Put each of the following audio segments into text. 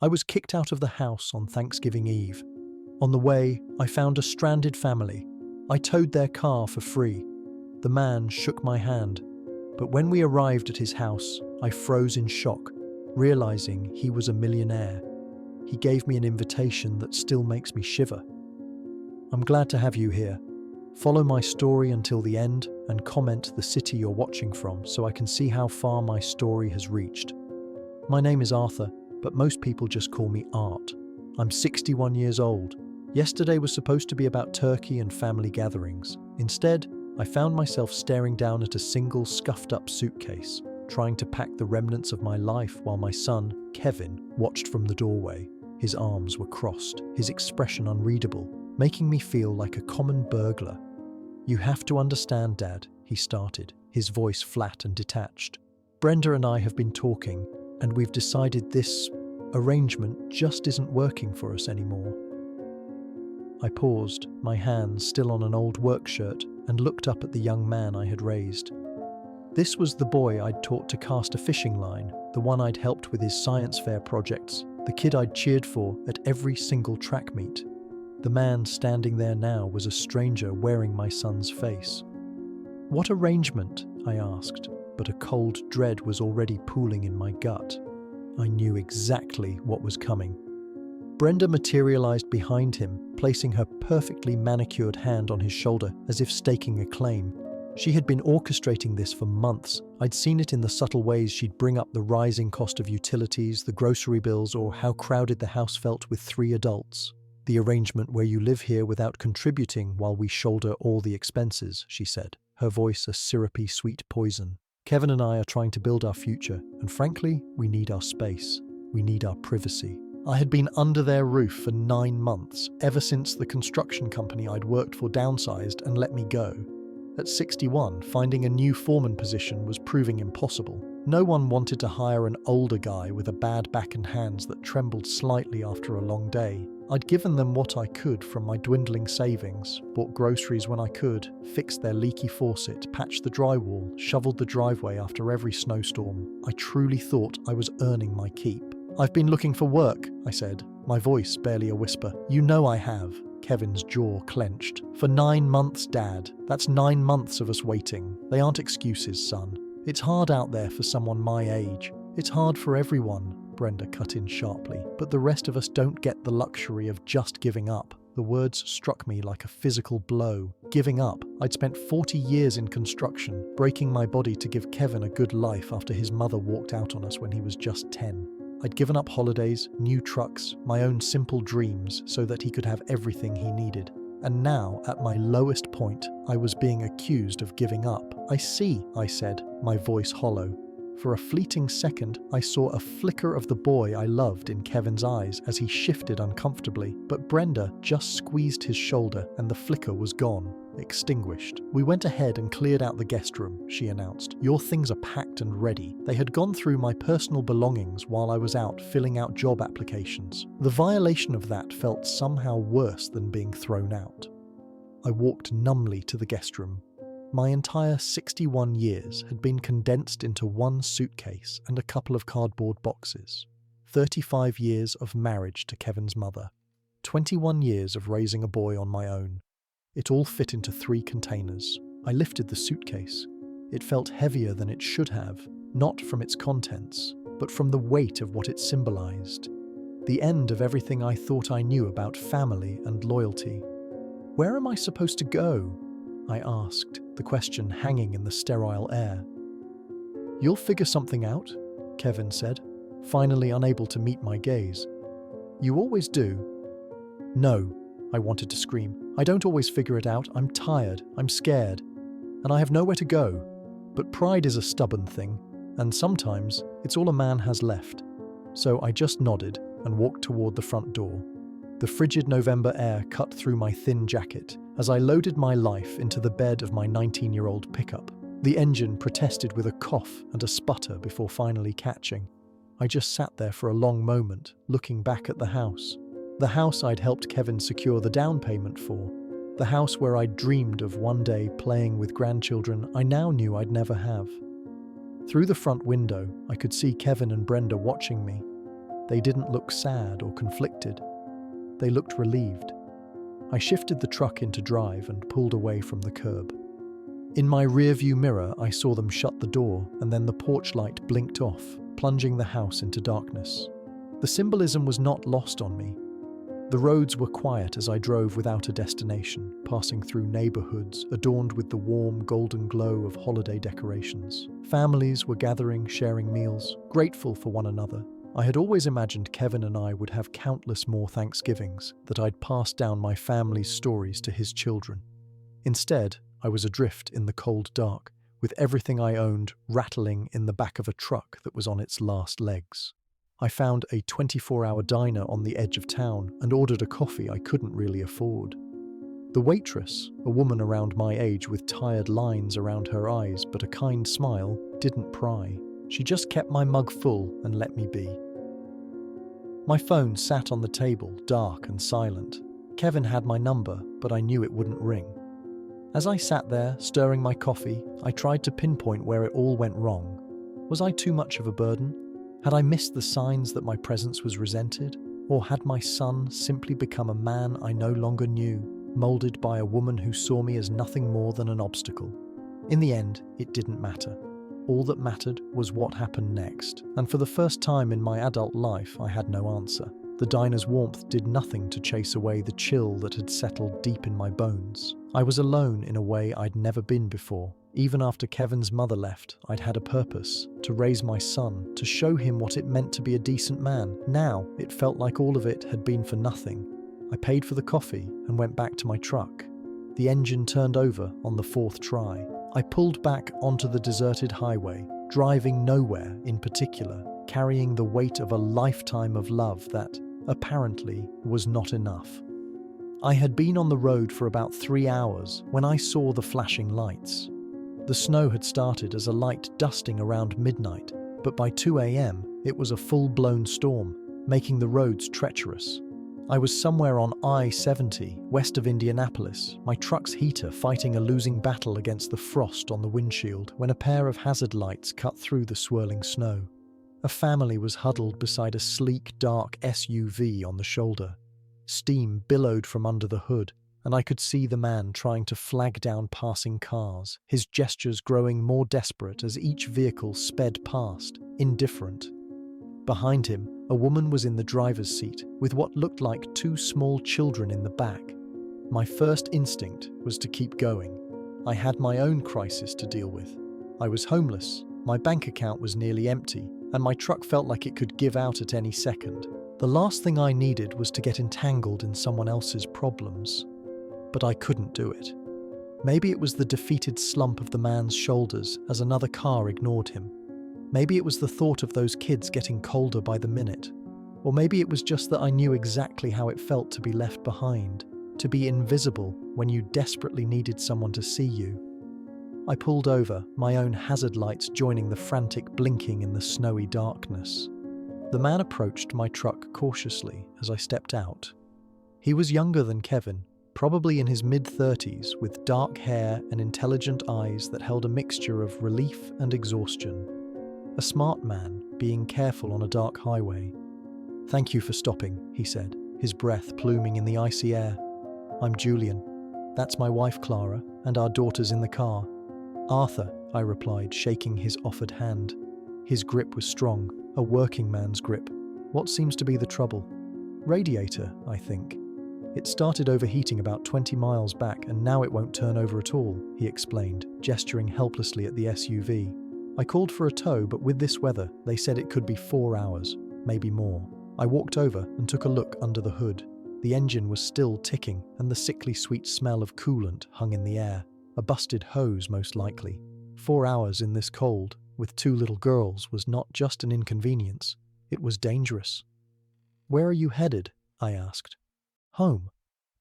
I was kicked out of the house on Thanksgiving Eve. On the way, I found a stranded family. I towed their car for free. The man shook my hand, but when we arrived at his house, I froze in shock, realizing he was a millionaire. He gave me an invitation that still makes me shiver. I'm glad to have you here. Follow my story until the end and comment the city you're watching from so I can see how far my story has reached. My name is Arthur, but most people just call me Art. I'm 61 years old. Yesterday was supposed to be about turkey and family gatherings. Instead, I found myself staring down at a single scuffed-up suitcase, trying to pack the remnants of my life while my son, Kevin, watched from the doorway. His arms were crossed, his expression unreadable, making me feel like a common burglar. "You have to understand, Dad," he started, his voice flat and detached. "Brenda and I have been talking, and we've decided this arrangement just isn't working for us anymore." I paused, my hands still on an old work shirt, and looked up at the young man I had raised. This was the boy I'd taught to cast a fishing line, the one I'd helped with his science fair projects, the kid I'd cheered for at every single track meet. The man standing there now was a stranger wearing my son's face. "What arrangement?" I asked, but a cold dread was already pooling in my gut. I knew exactly what was coming. Brenda materialized behind him, placing her perfectly manicured hand on his shoulder as if staking a claim. She had been orchestrating this for months. I'd seen it in the subtle ways she'd bring up the rising cost of utilities, the grocery bills, or how crowded the house felt with 3 adults. "The arrangement where you live here without contributing while we shoulder all the expenses," she said, her voice a syrupy sweet poison. "Kevin and I are trying to build our future, and frankly, we need our space. We need our privacy." I had been under their roof for 9 months, ever since the construction company I'd worked for downsized and let me go. At 61, finding a new foreman position was proving impossible. No one wanted to hire an older guy with a bad back and hands that trembled slightly after a long day. I'd given them what I could from my dwindling savings, bought groceries when I could, fixed their leaky faucet, patched the drywall, shoveled the driveway after every snowstorm. I truly thought I was earning my keep. "I've been looking for work," I said, my voice barely a whisper. "You know I have." Kevin's jaw clenched. "For 9 months, Dad. That's 9 months of us waiting. They aren't excuses, son. It's hard out there for someone my age. It's hard for everyone," Brenda cut in sharply, "but the rest of us don't get the luxury of just giving up." The words struck me like a physical blow. Giving up. I'd spent 40 years in construction, breaking my body to give Kevin a good life after his mother walked out on us when he was just 10. I'd given up holidays, new trucks, my own simple dreams so that he could have everything he needed. And now, at my lowest point, I was being accused of giving up. "I see," I said, my voice hollow. For a fleeting second, I saw a flicker of the boy I loved in Kevin's eyes as he shifted uncomfortably, but Brenda just squeezed his shoulder and the flicker was gone, extinguished. "We went ahead and cleared out the guest room," she announced. "Your things are packed and ready." They had gone through my personal belongings while I was out filling out job applications. The violation of that felt somehow worse than being thrown out. I walked numbly to the guest room. My entire 61 years had been condensed into one suitcase and a couple of cardboard boxes. 35 years of marriage to Kevin's mother. 21 years of raising a boy on my own. It all fit into 3 containers. I lifted the suitcase. It felt heavier than it should have, not from its contents, but from the weight of what it symbolized. The end of everything I thought I knew about family and loyalty. "Where am I supposed to go?" I asked, the question hanging in the sterile air. "You'll figure something out," Kevin said, finally unable to meet my gaze. "You always do." "No," I wanted to scream. "I don't always figure it out. I'm tired, I'm scared, and I have nowhere to go. But pride is a stubborn thing, and sometimes it's all a man has left." So I just nodded and walked toward the front door. The frigid November air cut through my thin jacket as I loaded my life into the bed of my 19-year-old pickup. The engine protested with a cough and a sputter before finally catching. I just sat there for a long moment, looking back at the house. The house I'd helped Kevin secure the down payment for. The house where I'd dreamed of one day playing with grandchildren I now knew I'd never have. Through the front window, I could see Kevin and Brenda watching me. They didn't look sad or conflicted. They looked relieved. I shifted the truck into drive and pulled away from the curb. In my rearview mirror, I saw them shut the door, and then the porch light blinked off, plunging the house into darkness. The symbolism was not lost on me. The roads were quiet as I drove without a destination, passing through neighborhoods adorned with the warm, golden glow of holiday decorations. Families were gathering, sharing meals, grateful for one another. I had always imagined Kevin and I would have countless more Thanksgivings, that I'd pass down my family's stories to his children. Instead, I was adrift in the cold dark, with everything I owned rattling in the back of a truck that was on its last legs. I found a 24-hour diner on the edge of town and ordered a coffee I couldn't really afford. The waitress, a woman around my age with tired lines around her eyes but a kind smile, didn't pry. She just kept my mug full and let me be. My phone sat on the table, dark and silent. Kevin had my number, but I knew it wouldn't ring. As I sat there, stirring my coffee, I tried to pinpoint where it all went wrong. Was I too much of a burden? Had I missed the signs that my presence was resented? Or had my son simply become a man I no longer knew, molded by a woman who saw me as nothing more than an obstacle? In the end, it didn't matter. All that mattered was what happened next, and for the first time in my adult life, I had no answer. The diner's warmth did nothing to chase away the chill that had settled deep in my bones. I was alone in a way I'd never been before. Even after Kevin's mother left, I'd had a purpose: to raise my son, to show him what it meant to be a decent man. Now, it felt like all of it had been for nothing. I paid for the coffee and went back to my truck. The engine turned over on the fourth try. I pulled back onto the deserted highway, driving nowhere in particular, carrying the weight of a lifetime of love that, apparently, was not enough. I had been on the road for about 3 hours when I saw the flashing lights. The snow had started as a light dusting around midnight, but by 2 a.m. it was a full-blown storm, making the roads treacherous. I was somewhere on I-70, west of Indianapolis, my truck's heater fighting a losing battle against the frost on the windshield when a pair of hazard lights cut through the swirling snow. A family was huddled beside a sleek, dark SUV on the shoulder. Steam billowed from under the hood, and I could see the man trying to flag down passing cars, his gestures growing more desperate as each vehicle sped past, indifferent. Behind him, a woman was in the driver's seat, with what looked like 2 small children in the back. My first instinct was to keep going. I had my own crisis to deal with. I was homeless, my bank account was nearly empty, and my truck felt like it could give out at any second. The last thing I needed was to get entangled in someone else's problems. But I couldn't do it. Maybe it was the defeated slump of the man's shoulders as another car ignored him. Maybe it was the thought of those kids getting colder by the minute. Or maybe it was just that I knew exactly how it felt to be left behind, to be invisible when you desperately needed someone to see you. I pulled over, my own hazard lights joining the frantic blinking in the snowy darkness. The man approached my truck cautiously as I stepped out. He was younger than Kevin, probably in his mid-30s, with dark hair and intelligent eyes that held a mixture of relief and exhaustion. A smart man, being careful on a dark highway. "Thank you for stopping," he said, his breath pluming in the icy air. "I'm Julian. That's my wife Clara, and our daughter's in the car." "Arthur," I replied, shaking his offered hand. His grip was strong, a working man's grip. "What seems to be the trouble?" "Radiator, I think. It started overheating about 20 miles back and now it won't turn over at all," he explained, gesturing helplessly at the SUV. "I called for a tow, but with this weather, they said it could be 4 hours, maybe more." I walked over and took a look under the hood. The engine was still ticking and the sickly sweet smell of coolant hung in the air. A busted hose, most likely. 4 hours in this cold, with 2 little girls, was not just an inconvenience. It was dangerous. "Where are you headed?" I asked. "Home.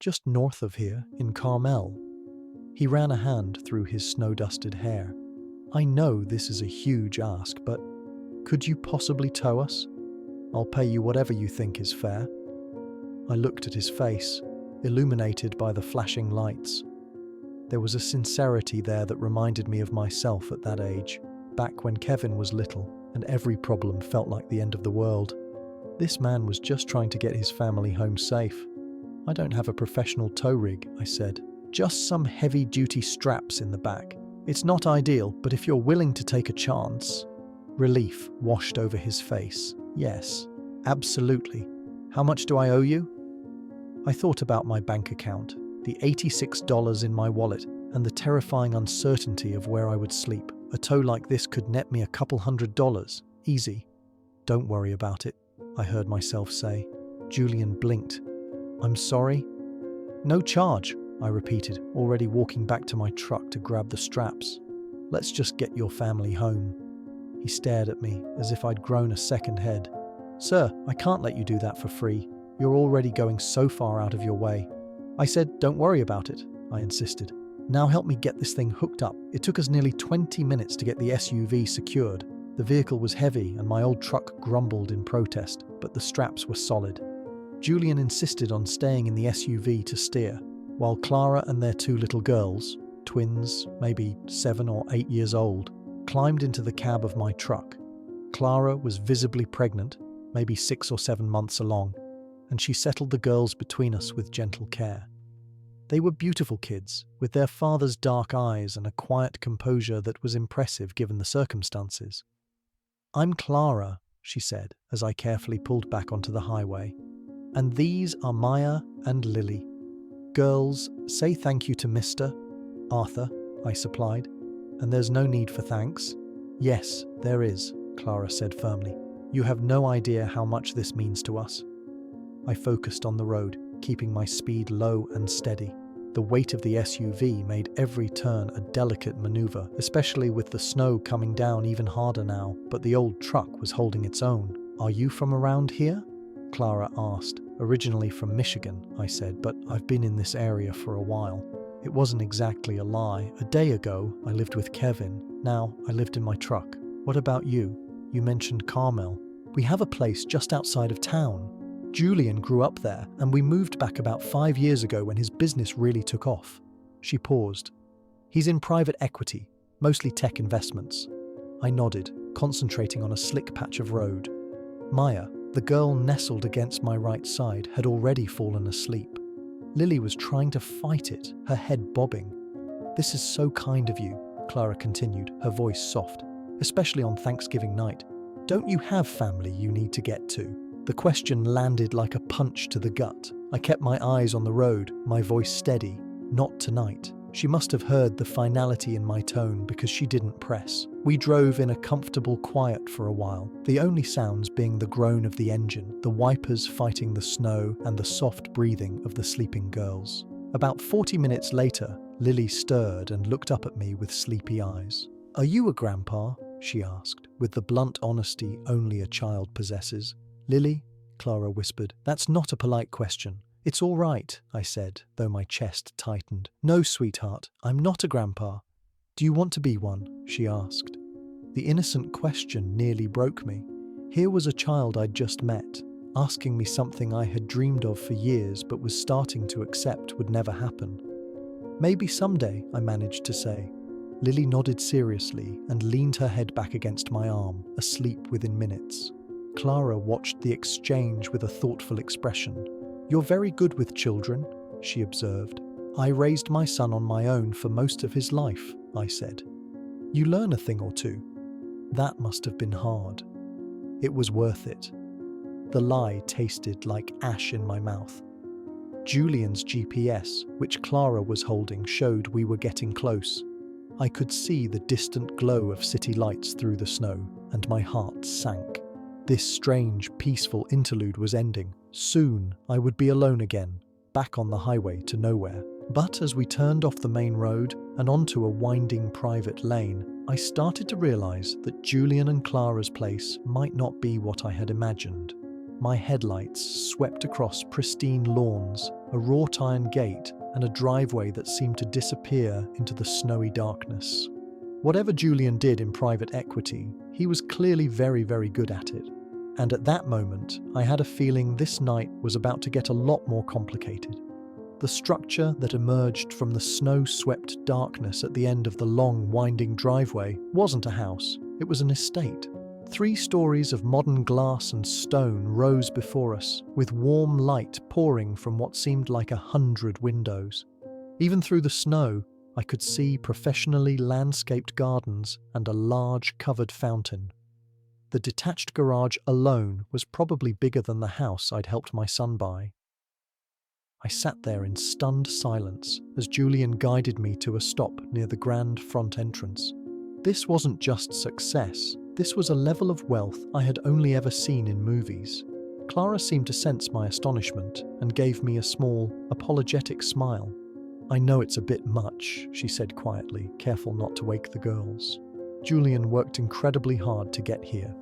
Just north of here, in Carmel." He ran a hand through his snow-dusted hair. "I know this is a huge ask, but could you possibly tow us? I'll pay you whatever you think is fair." I looked at his face, illuminated by the flashing lights. There was a sincerity there that reminded me of myself at that age, back when Kevin was little and every problem felt like the end of the world. This man was just trying to get his family home safe. I don't have a professional tow rig, I said. Just some heavy-duty straps in the back. It's not ideal, but if you're willing to take a chance. Relief washed over his face. Yes, absolutely. How much do I owe you? I thought about my bank account, the $86 in my wallet, and the terrifying uncertainty of where I would sleep. A tow like this could net me a couple $100. Easy. Don't worry about it, I heard myself say. Julian blinked. I'm sorry? No charge, I repeated, already walking back to my truck to grab the straps. Let's just get your family home. He stared at me as if I'd grown a second head. Sir, I can't let you do that for free. You're already going so far out of your way. I said, don't worry about it, I insisted. Now help me get this thing hooked up. It took us nearly 20 minutes to get the SUV secured. The vehicle was heavy and my old truck grumbled in protest, but the straps were solid. Julian insisted on staying in the SUV to steer, while Clara and their two little girls, twins, maybe 7 or 8 years old, climbed into the cab of my truck. Clara was visibly pregnant, maybe 6 or 7 months along, and she settled the girls between us with gentle care. They were beautiful kids, with their father's dark eyes and a quiet composure that was impressive given the circumstances. I'm Clara, she said, as I carefully pulled back onto the highway. And these are Maya and Lily. Girls, say thank you to Mr. Arthur, I supplied. And there's no need for thanks. Yes, there is, Clara said firmly. You have no idea how much this means to us. I focused on the road, keeping my speed low and steady. The weight of the SUV made every turn a delicate maneuver, especially with the snow coming down even harder now, but the old truck was holding its own. Are you from around here? Clara asked. Originally from Michigan, I said, but I've been in this area for a while. It wasn't exactly a lie. A day ago, I lived with Kevin. Now, I lived in my truck. What about you? You mentioned Carmel. We have a place just outside of town. Julian grew up there, and we moved back about 5 years ago when his business really took off. She paused. He's in private equity, mostly tech investments. I nodded, concentrating on a slick patch of road. Maya, the girl nestled against my right side, had already fallen asleep. Lily was trying to fight it, her head bobbing. This is so kind of you, Clara continued, her voice soft, especially on Thanksgiving night. Don't you have family you need to get to? The question landed like a punch to the gut. I kept my eyes on the road, my voice steady. Not tonight. She must have heard the finality in my tone because she didn't press. We drove in a comfortable quiet for a while, the only sounds being the groan of the engine, the wipers fighting the snow, and the soft breathing of the sleeping girls. About 40 minutes later, Lily stirred and looked up at me with sleepy eyes. Are you a grandpa? She asked, with the blunt honesty only a child possesses. Lily, Clara whispered, that's not a polite question. It's all right, I said, though my chest tightened. No, sweetheart, I'm not a grandpa. Do you want to be one? She asked. The innocent question nearly broke me. Here was a child I'd just met, asking me something I had dreamed of for years but was starting to accept would never happen. Maybe someday, I managed to say. Lily nodded seriously and leaned her head back against my arm, asleep within minutes. Clara watched the exchange with a thoughtful expression. You're very good with children, she observed. I raised my son on my own for most of his life, I said. You learn a thing or two. That must have been hard. It was worth it. The lie tasted like ash in my mouth. Julian's GPS, which Clara was holding, showed we were getting close. I could see the distant glow of city lights through the snow, and my heart sank. This strange, peaceful interlude was ending. Soon, I would be alone again, back on the highway to nowhere. But as we turned off the main road and onto a winding private lane, I started to realize that Julian and Clara's place might not be what I had imagined. My headlights swept across pristine lawns, a wrought iron gate, and a driveway that seemed to disappear into the snowy darkness. Whatever Julian did in private equity, he was clearly very, very good at it. And at that moment, I had a feeling this night was about to get a lot more complicated. The structure that emerged from the snow-swept darkness at the end of the long, winding driveway wasn't a house, it was an estate. 3 stories of modern glass and stone rose before us, with warm light pouring from what seemed like 100 windows. Even through the snow, I could see professionally landscaped gardens and a large covered fountain. The detached garage alone was probably bigger than the house I'd helped my son buy. I sat there in stunned silence as Julian guided me to a stop near the grand front entrance. This wasn't just success, this was a level of wealth I had only ever seen in movies. Clara seemed to sense my astonishment and gave me a small, apologetic smile. "I know it's a bit much," she said quietly, careful not to wake the girls. Julian worked incredibly hard to get here.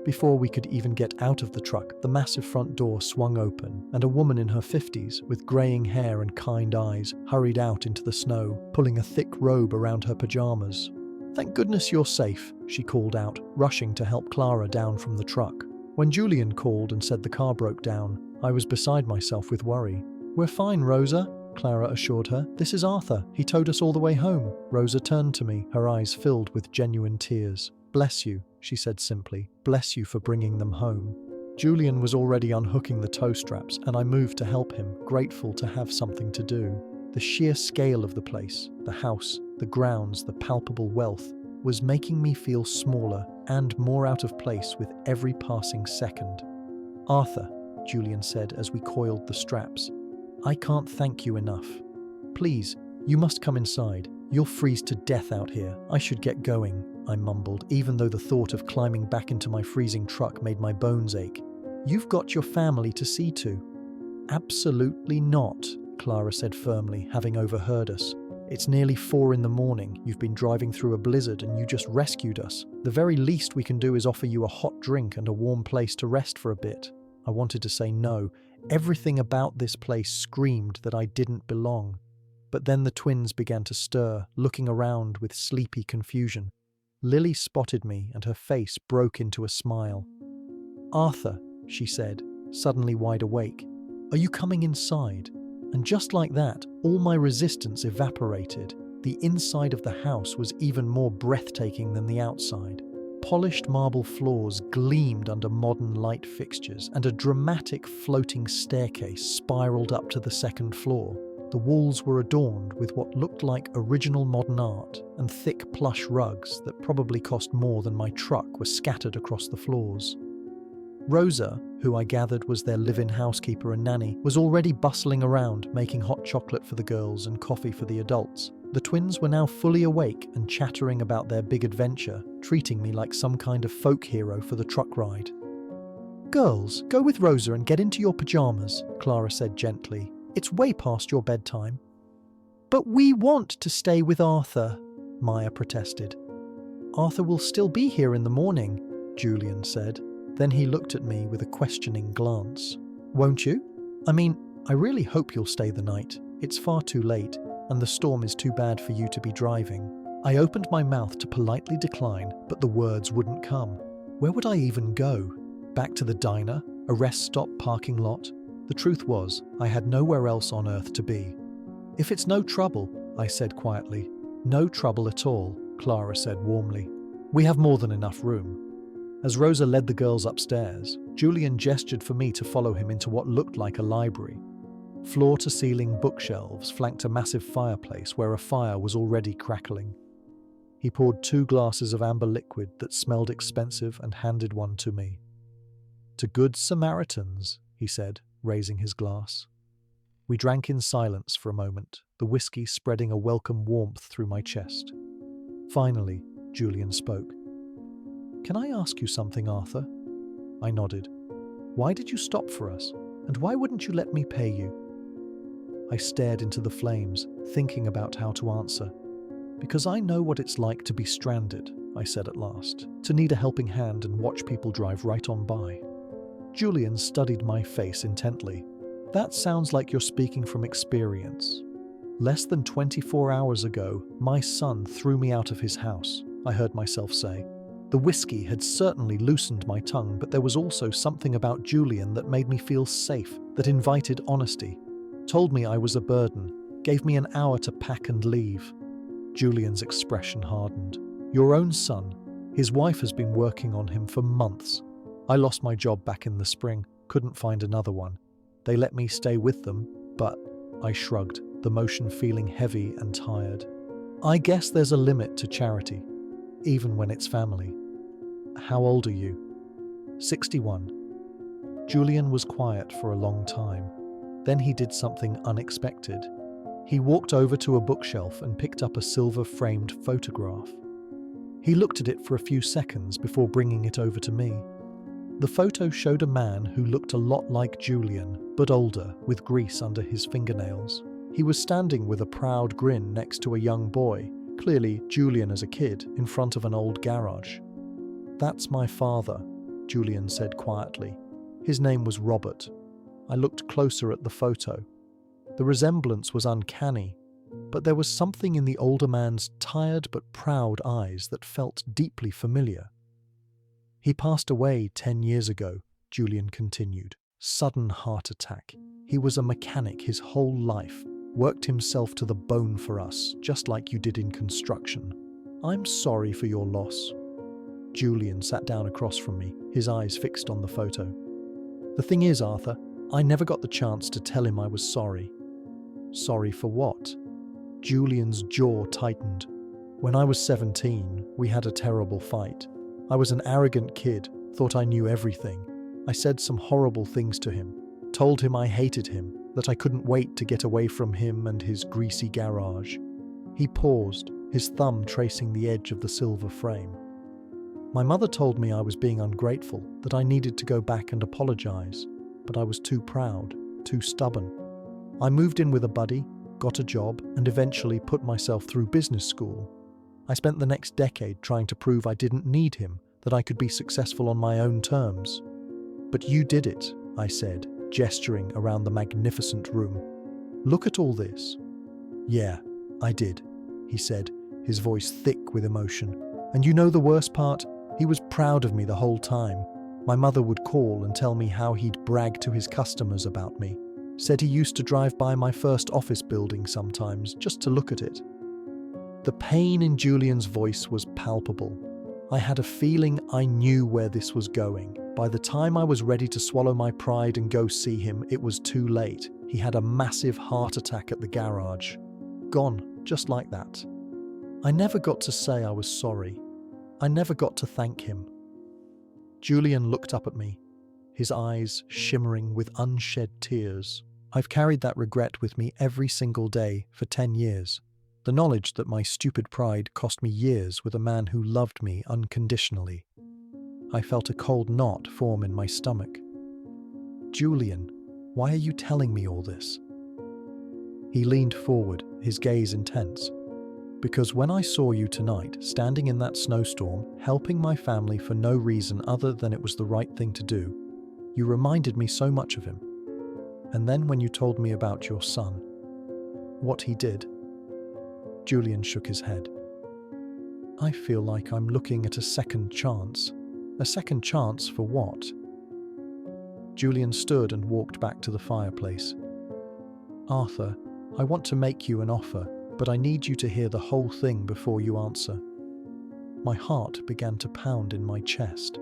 Before we could even get out of the truck, the massive front door swung open, and a woman in her 50s, with greying hair and kind eyes, hurried out into the snow, pulling a thick robe around her pajamas. "Thank goodness you're safe," she called out, rushing to help Clara down from the truck. When Julian called and said the car broke down, I was beside myself with worry. "We're fine, Rosa," Clara assured her. "This is Arthur. He towed us all the way home." Rosa turned to me, her eyes filled with genuine tears. "Bless you," she said simply. "Bless you for bringing them home." Julian was already unhooking the tow straps, and I moved to help him, grateful to have something to do. The sheer scale of the place, the house, the grounds, the palpable wealth, was making me feel smaller and more out of place with every passing second. "Arthur," Julian said as we coiled the straps, "I can't thank you enough. Please, you must come inside. You'll freeze to death out here. I should get going," I mumbled, even though the thought of climbing back into my freezing truck made my bones ache. "You've got your family to see to." "Absolutely not," Clara said firmly, having overheard us. "It's nearly 4 in the morning. You've been driving through a blizzard and you just rescued us. The very least we can do is offer you a hot drink and a warm place to rest for a bit." I wanted to say no. Everything about this place screamed that I didn't belong. But then the twins began to stir, looking around with sleepy confusion. Lily spotted me and her face broke into a smile. "Arthur," she said, suddenly wide awake, "are you coming inside?" And just like that, all my resistance evaporated. The inside of the house was even more breathtaking than the outside. Polished marble floors gleamed under modern light fixtures, and a dramatic floating staircase spiraled up to the second floor. The walls were adorned with what looked like original modern art, and thick plush rugs that probably cost more than my truck were scattered across the floors. Rosa, who I gathered was their live-in housekeeper and nanny, was already bustling around, making hot chocolate for the girls and coffee for the adults. The twins were now fully awake and chattering about their big adventure, treating me like some kind of folk hero for the truck ride. "Girls, go with Rosa and get into your pajamas," Clara said gently. "It's way past your bedtime." "But we want to stay with Arthur," Maya protested. "Arthur will still be here in the morning," Julian said. Then he looked at me with a questioning glance. "Won't you? I mean, I really hope you'll stay the night. It's far too late, and the storm is too bad for you to be driving." I opened my mouth to politely decline, but the words wouldn't come. Where would I even go? Back to the diner? A rest stop parking lot? The truth was, I had nowhere else on earth to be. "If it's no trouble," I said quietly. "No trouble at all," Clara said warmly. "We have more than enough room." As Rosa led the girls upstairs, Julian gestured for me to follow him into what looked like a library. Floor-to-ceiling bookshelves flanked a massive fireplace where a fire was already crackling. He poured 2 glasses of amber liquid that smelled expensive and handed one to me. "To good Samaritans," he said, raising his glass. We drank in silence for a moment, the whiskey spreading a welcome warmth through my chest. Finally, Julian spoke. "Can I ask you something, Arthur?" I nodded. "Why did you stop for us? And why wouldn't you let me pay you?" I stared into the flames, thinking about how to answer. "Because I know what it's like to be stranded," I said at last, "to need a helping hand and watch people drive right on by." Julian studied my face intently. "That sounds like you're speaking from experience. Less than 24 hours ago, my son threw me out of his house," I heard myself say. The whiskey had certainly loosened my tongue, but there was also something about Julian that made me feel safe, that invited honesty. Told me I was a burden, gave me an hour to pack and leave. Julian's expression hardened. "Your own son? His wife has been working on him for months. I lost my job back in the spring, couldn't find another one. They let me stay with them, but I shrugged, the motion feeling heavy and tired. I guess there's a limit to charity, even when it's family. How old are you? 61. Julian was quiet for a long time. Then he did something unexpected. He walked over to a bookshelf and picked up a silver-framed photograph. He looked at it for a few seconds before bringing it over to me. The photo showed a man who looked a lot like Julian, but older, with grease under his fingernails. He was standing with a proud grin next to a young boy, clearly Julian as a kid, in front of an old garage. "That's my father," Julian said quietly. His name was Robert. I looked closer at the photo. The resemblance was uncanny, but there was something in the older man's tired but proud eyes that felt deeply familiar. "He passed away 10 years ago," Julian continued. "Sudden heart attack. He was a mechanic his whole life, worked himself to the bone for us, just like you did in construction. I'm sorry for your loss." Julian sat down across from me, his eyes fixed on the photo. "The thing is, Arthur, I never got the chance to tell him I was sorry." "Sorry for what?" Julian's jaw tightened. "When I was 17, we had a terrible fight. I was an arrogant kid, thought I knew everything. I said some horrible things to him, told him I hated him, that I couldn't wait to get away from him and his greasy garage." He paused, his thumb tracing the edge of the silver frame. "My mother told me I was being ungrateful, that I needed to go back and apologize, but I was too proud, too stubborn. I moved in with a buddy, got a job, and eventually put myself through business school. I spent the next decade trying to prove I didn't need him, that I could be successful on my own terms. But you did it," I said, gesturing around the magnificent room. "Look at all this." "Yeah, I did," he said, his voice thick with emotion. "And you know the worst part? He was proud of me the whole time. My mother would call and tell me how he'd brag to his customers about me. Said he used to drive by my first office building sometimes, just to look at it." The pain in Julian's voice was palpable. I had a feeling I knew where this was going. By the time I was ready to swallow my pride and go see him, it was too late. He had a massive heart attack at the garage. Gone, just like that. I never got to say I was sorry. I never got to thank him. Julian looked up at me, his eyes shimmering with unshed tears. I've carried that regret with me every single day for 10 years. The knowledge that my stupid pride cost me years with a man who loved me unconditionally. I felt a cold knot form in my stomach. "Julian, why are you telling me all this?" He leaned forward, his gaze intense. "Because when I saw you tonight, standing in that snowstorm, helping my family for no reason other than it was the right thing to do, you reminded me so much of him. And then when you told me about your son, what he did..." Julian shook his head. "I feel like I'm looking at a second chance. A second chance for what?" Julian stood and walked back to the fireplace. "Arthur, I want to make you an offer, but I need you to hear the whole thing before you answer." My heart began to pound in my chest.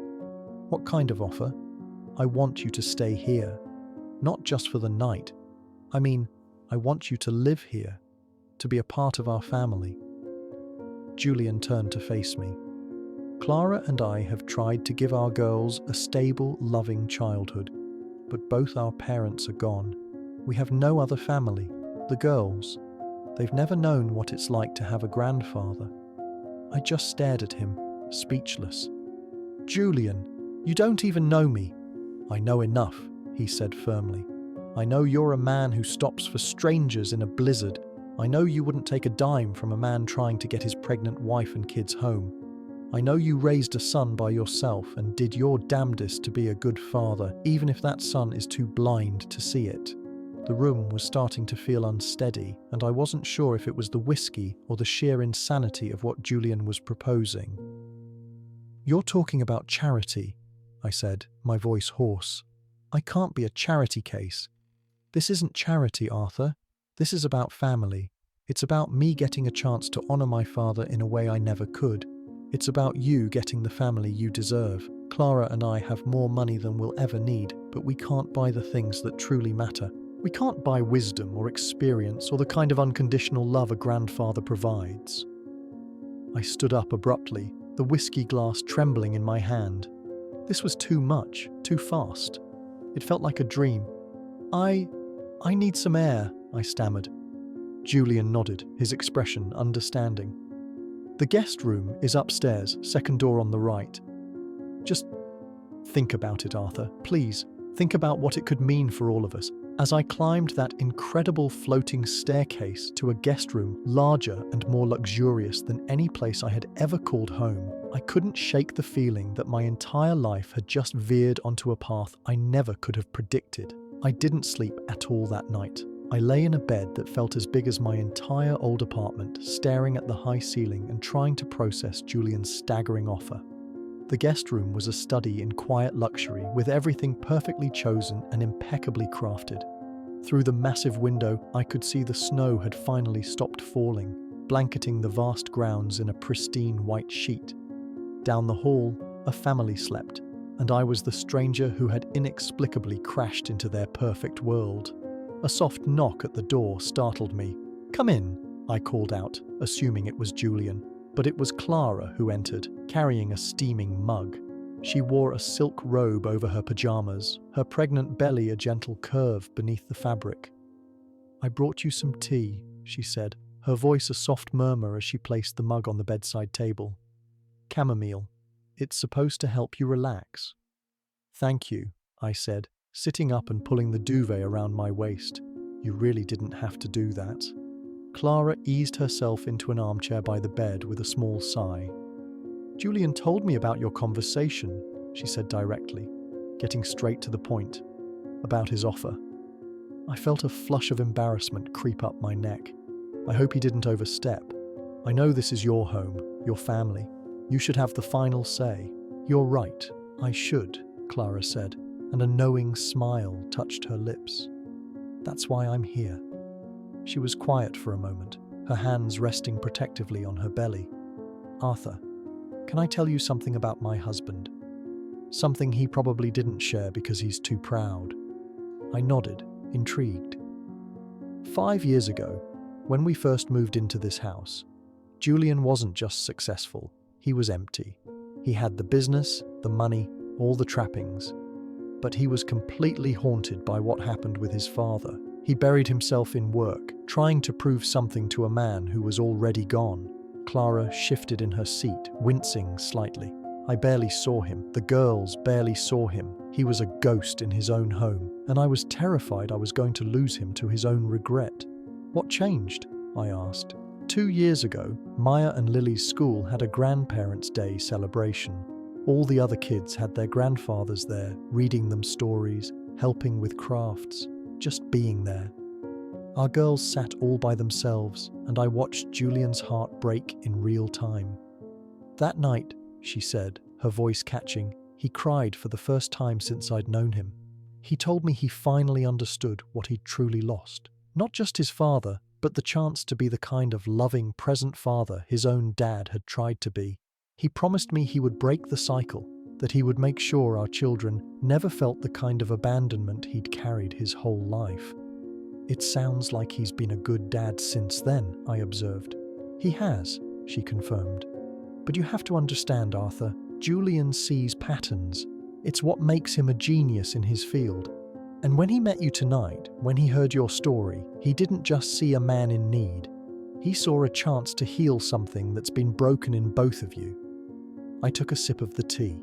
"What kind of offer?" "I want you to stay here. Not just for the night. I mean, I want you to live here, to be a part of our family." Julian turned to face me. "Clara and I have tried to give our girls a stable, loving childhood, but both our parents are gone. We have no other family. The girls, they've never known what it's like to have a grandfather." I just stared at him, speechless. "Julian, you don't even know me." "I know enough," he said firmly. "I know you're a man who stops for strangers in a blizzard. I know you wouldn't take a dime from a man trying to get his pregnant wife and kids home. I know you raised a son by yourself and did your damnedest to be a good father, even if that son is too blind to see it." The room was starting to feel unsteady, and I wasn't sure if it was the whiskey or the sheer insanity of what Julian was proposing. "You're talking about charity," I said, my voice hoarse. "I can't be a charity case. This isn't charity, Arthur. This is about family. It's about me getting a chance to honor my father in a way I never could. It's about you getting the family you deserve. Clara and I have more money than we'll ever need, but we can't buy the things that truly matter. We can't buy wisdom or experience or the kind of unconditional love a grandfather provides. I stood up abruptly, the whiskey glass trembling in my hand. This was too much, too fast. It felt like a dream. I need some air, I stammered. Julian nodded, his expression understanding. The guest room is upstairs, second door on the right. Just think about it, Arthur. Please, think about what it could mean for all of us. As I climbed that incredible floating staircase to a guest room larger and more luxurious than any place I had ever called home, I couldn't shake the feeling that my entire life had just veered onto a path I never could have predicted. I didn't sleep at all that night. I lay in a bed that felt as big as my entire old apartment, staring at the high ceiling and trying to process Julian's staggering offer. The guest room was a study in quiet luxury, with everything perfectly chosen and impeccably crafted. Through the massive window, I could see the snow had finally stopped falling, blanketing the vast grounds in a pristine white sheet. Down the hall, a family slept, and I was the stranger who had inexplicably crashed into their perfect world. A soft knock at the door startled me. "Come in," I called out, assuming it was Julian. But it was Clara who entered, carrying a steaming mug. She wore a silk robe over her pajamas, her pregnant belly a gentle curve beneath the fabric. "I brought you some tea," she said, her voice a soft murmur as she placed the mug on the bedside table. "Chamomile. It's supposed to help you relax." "Thank you," I said, sitting up and pulling the duvet around my waist. "You really didn't have to do that." Clara eased herself into an armchair by the bed with a small sigh. "Julian told me about your conversation," she said directly, getting straight to the point, "about his offer." I felt a flush of embarrassment creep up my neck. I hope he didn't overstep. I know this is your home, your family. You should have the final say. "You're right, I should," Clara said, and a knowing smile touched her lips. "That's why I'm here." She was quiet for a moment, her hands resting protectively on her belly. "Arthur, can I tell you something about my husband? Something he probably didn't share because he's too proud." I nodded, intrigued. 5 years ago, when we first moved into this house, Julian wasn't just successful, he was empty. He had the business, the money, all the trappings. But he was completely haunted by what happened with his father. He buried himself in work, trying to prove something to a man who was already gone. Clara shifted in her seat, wincing slightly. I barely saw him. The girls barely saw him. He was a ghost in his own home, and I was terrified I was going to lose him to his own regret. "What changed?" I asked. 2 years ago, Maya and Lily's school had a Grandparents' Day celebration. All the other kids had their grandfathers there, reading them stories, helping with crafts, just being there. Our girls sat all by themselves, and I watched Julian's heart break in real time. "That night," she said, her voice catching, "he cried for the first time since I'd known him. He told me he finally understood what he'd truly lost. Not just his father, but the chance to be the kind of loving, present father his own dad had tried to be. He promised me he would break the cycle, that he would make sure our children never felt the kind of abandonment he'd carried his whole life." "It sounds like he's been a good dad since then," I observed. "He has," she confirmed. "But you have to understand, Arthur, Julian sees patterns. It's what makes him a genius in his field. And when he met you tonight, when he heard your story, he didn't just see a man in need. He saw a chance to heal something that's been broken in both of you." I took a sip of the tea.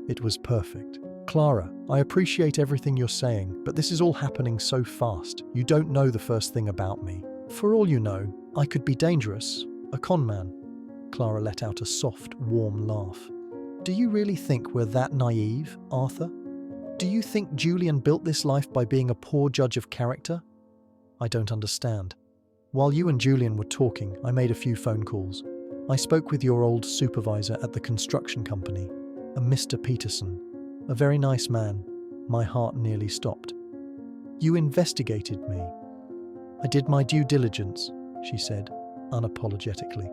It was perfect. "Clara, I appreciate everything you're saying, but this is all happening so fast. You don't know the first thing about me. For all you know, I could be dangerous, a con man." Clara let out a soft, warm laugh. "Do you really think we're that naive, Arthur? Do you think Julian built this life by being a poor judge of character?" "I don't understand." "While you and Julian were talking, I made a few phone calls. I spoke with your old supervisor at the construction company, a Mr. Peterson. A very nice man." My heart nearly stopped. "You investigated me." "I did my due diligence," she said, unapologetically.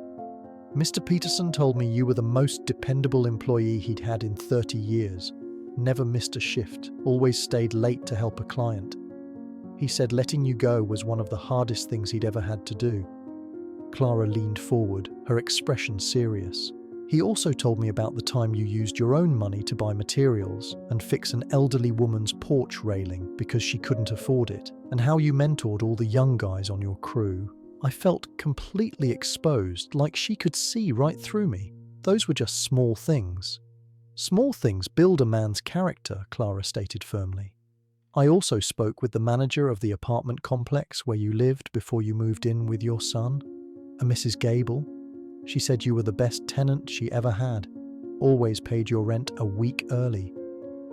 Mr. Peterson told me you were the most dependable employee he'd had in 30 years. Never missed a shift, always stayed late to help a client. He said letting you go was one of the hardest things he'd ever had to do. Clara leaned forward, her expression serious. He also told me about the time you used your own money to buy materials and fix an elderly woman's porch railing because she couldn't afford it, and how you mentored all the young guys on your crew. I felt completely exposed, like she could see right through me. Those were just small things. Small things build a man's character, Clara stated firmly. I also spoke with the manager of the apartment complex where you lived before you moved in with your son, a Mrs. Gable. She said you were the best tenant she ever had, always paid your rent a week early,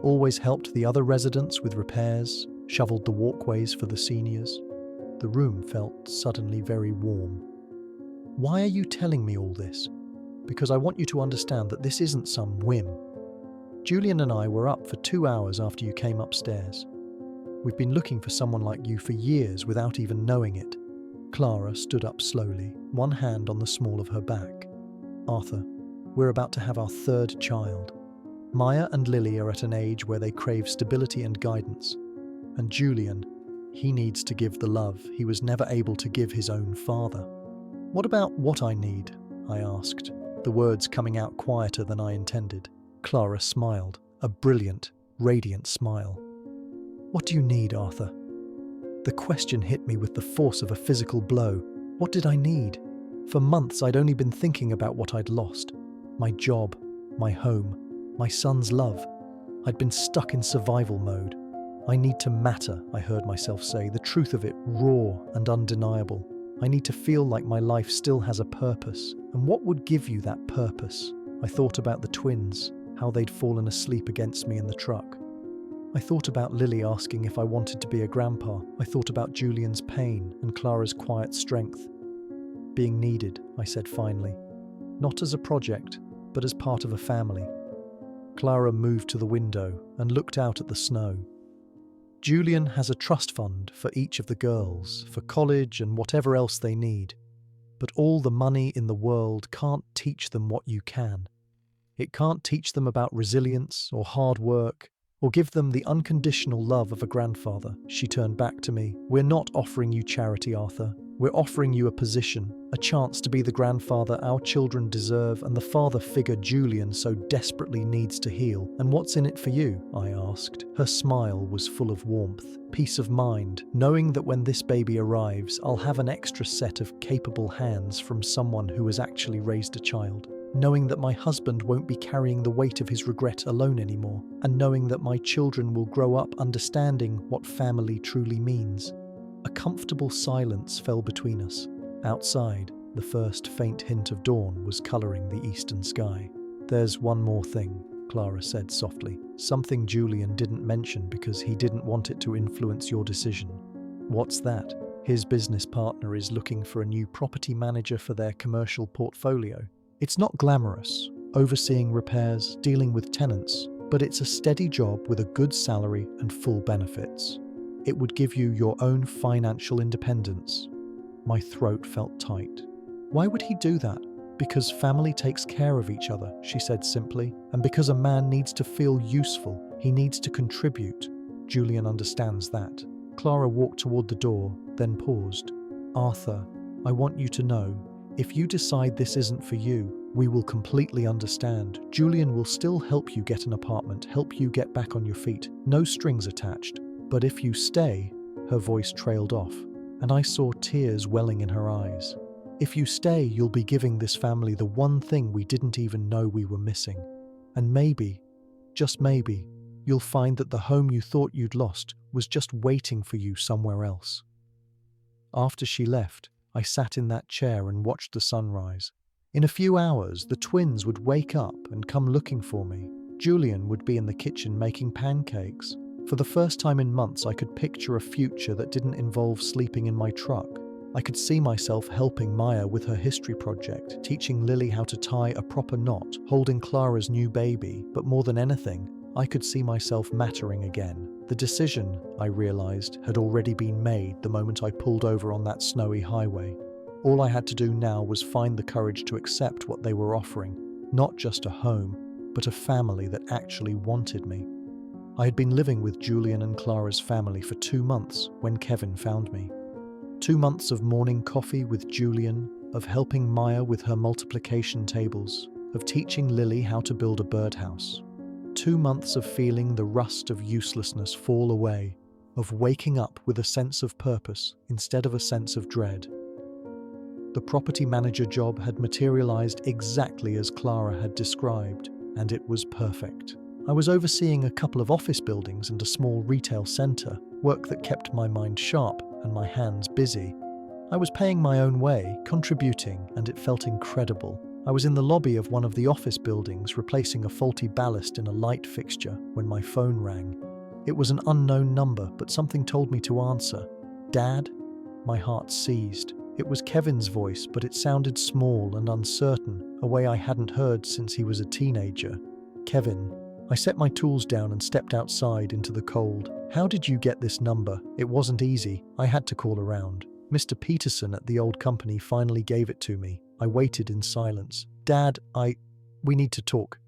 always helped the other residents with repairs, shoveled the walkways for the seniors. The room felt suddenly very warm. Why are you telling me all this? Because I want you to understand that this isn't some whim. Julian and I were up for 2 hours after you came upstairs. We've been looking for someone like you for years without even knowing it. Clara stood up slowly, one hand on the small of her back. Arthur, we're about to have our 3rd child. Maya and Lily are at an age where they crave stability and guidance. And Julian, he needs to give the love he was never able to give his own father. What about what I need? I asked, the words coming out quieter than I intended. Clara smiled, a brilliant, radiant smile. What do you need, Arthur? The question hit me with the force of a physical blow. What did I need? For months I'd only been thinking about what I'd lost. My job, my home, my son's love. I'd been stuck in survival mode. I need to matter, I heard myself say, the truth of it raw and undeniable. I need to feel like my life still has a purpose. And what would give you that purpose? I thought about the twins, how they'd fallen asleep against me in the truck. I thought about Lily asking if I wanted to be a grandpa. I thought about Julian's pain and Clara's quiet strength. Being needed, I said finally. Not as a project, but as part of a family. Clara moved to the window and looked out at the snow. Julian has a trust fund for each of the girls, for college and whatever else they need. But all the money in the world can't teach them what you can. It can't teach them about resilience or hard work, or give them the unconditional love of a grandfather. She turned back to me. We're not offering you charity, Arthur. We're offering you a position, a chance to be the grandfather our children deserve and the father figure Julian so desperately needs to heal. And what's in it for you? I asked. Her smile was full of warmth, peace of mind, knowing that when this baby arrives, I'll have an extra set of capable hands from someone who has actually raised a child. Knowing that my husband won't be carrying the weight of his regret alone anymore, and knowing that my children will grow up understanding what family truly means. A comfortable silence fell between us. Outside, the first faint hint of dawn was colouring the eastern sky. There's one more thing, Clara said softly. Something Julian didn't mention because he didn't want it to influence your decision. What's that? His business partner is looking for a new property manager for their commercial portfolio. It's not glamorous, overseeing repairs, dealing with tenants, but it's a steady job with a good salary and full benefits. It would give you your own financial independence. My throat felt tight. Why would he do that? Because family takes care of each other, she said simply, and because a man needs to feel useful, he needs to contribute. Julian understands that. Clara walked toward the door, then paused. Arthur, I want you to know, if you decide this isn't for you, we will completely understand. Julian will still help you get an apartment, help you get back on your feet. No strings attached. But if you stay, her voice trailed off, and I saw tears welling in her eyes. If you stay, you'll be giving this family the one thing we didn't even know we were missing. And maybe, just maybe, you'll find that the home you thought you'd lost was just waiting for you somewhere else. After she left, I sat in that chair and watched the sunrise. In a few hours, the twins would wake up and come looking for me. Julian would be in the kitchen making pancakes. For the first time in months, I could picture a future that didn't involve sleeping in my truck. I could see myself helping Maya with her history project, teaching Lily how to tie a proper knot, holding Clara's new baby, but more than anything, I could see myself mattering again. The decision, I realized, had already been made the moment I pulled over on that snowy highway. All I had to do now was find the courage to accept what they were offering, not just a home, but a family that actually wanted me. I had been living with Julian and Clara's family for 2 months when Kevin found me. 2 months of morning coffee with Julian, of helping Maya with her multiplication tables, of teaching Lily how to build a birdhouse. 2 months of feeling the rust of uselessness fall away, of waking up with a sense of purpose instead of a sense of dread. The property manager job had materialized exactly as Clara had described, and it was perfect. I was overseeing a couple of office buildings and a small retail center, work that kept my mind sharp and my hands busy. I was paying my own way, contributing, and it felt incredible. I was in the lobby of one of the office buildings replacing a faulty ballast in a light fixture when my phone rang. It was an unknown number, but something told me to answer. "Dad?" My heart seized. It was Kevin's voice, but it sounded small and uncertain, a way I hadn't heard since he was a teenager. "Kevin." I set my tools down and stepped outside into the cold. "How did you get this number?" It wasn't easy. I had to call around. Mr. Peterson at the old company finally gave it to me. I waited in silence. "Dad, we need to talk."